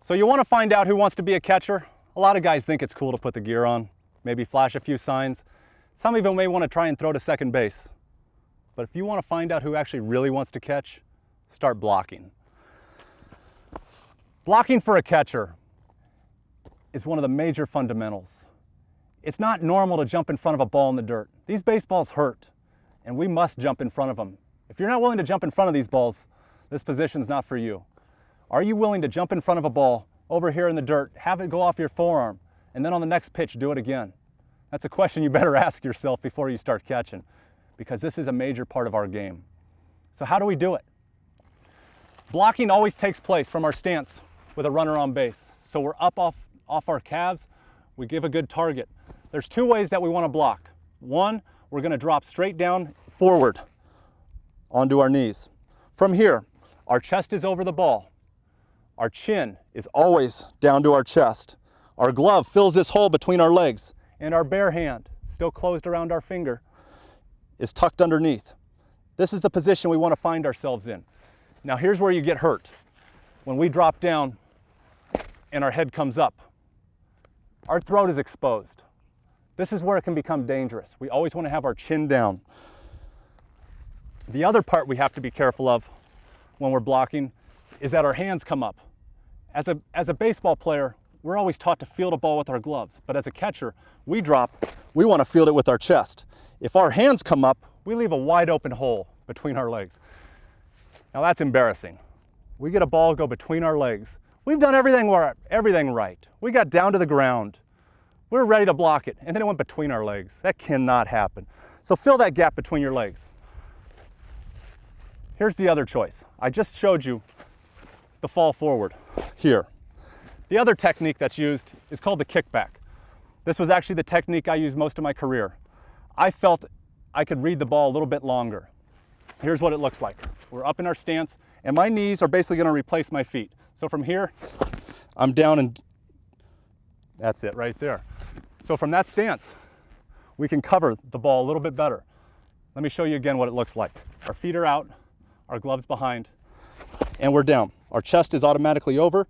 So you want to find out who wants to be a catcher? A lot of guys think it's cool to put the gear on, maybe flash a few signs. Some of you may want to try and throw to second base. But if you want to find out who actually really wants to catch, start blocking. Blocking for a catcher is one of the major fundamentals. It's not normal to jump in front of a ball in the dirt. These baseballs hurt, and we must jump in front of them. If you're not willing to jump in front of these balls, this position's not for you. Are you willing to jump in front of a ball over here in the dirt, have it go off your forearm, and then on the next pitch, do it again? That's a question you better ask yourself before you start catching, because this is a major part of our game. So how do we do it? Blocking always takes place from our stance with a runner on base. So we're up off our calves, we give a good target. There's two ways that we want to block. One, we're going to drop straight down forward onto our knees. From here, our chest is over the ball. Our chin is always down to our chest. Our glove fills this hole between our legs, and our bare hand, still closed around our finger, is tucked underneath. This is the position we want to find ourselves in. Now here's where you get hurt. When we drop down and our head comes up, our throat is exposed. This is where it can become dangerous. We always want to have our chin down. The other part we have to be careful of when we're blocking is that our hands come up. As a baseball player, we're always taught to field a ball with our gloves, but as a catcher, we want to field it with our chest. If our hands come up, we leave a wide open hole between our legs. Now that's embarrassing. We get a ball go between our legs. We've done everything right. We got down to the ground. We're ready to block it, and then it went between our legs. That cannot happen. So fill that gap between your legs. Here's the other choice. I just showed you the fall forward here. The other technique that's used is called the kickback. This was actually the technique I used most of my career. I felt I could read the ball a little bit longer. Here's what it looks like. We're up in our stance, and my knees are basically going to replace my feet. So from here, I'm down, and that's it right there. So from that stance, we can cover the ball a little bit better. Let me show you again what it looks like. Our feet are out, our gloves behind, and we're down. Our chest is automatically over.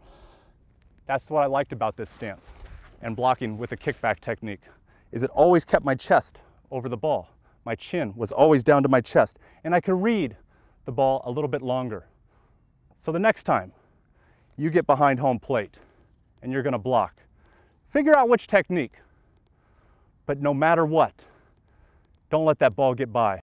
That's what I liked about this stance and blocking with the kickback technique, is it always kept my chest over the ball. My chin was always down to my chest, and I could read the ball a little bit longer. So the next time you get behind home plate and you're gonna block, figure out which technique, but no matter what, don't let that ball get by.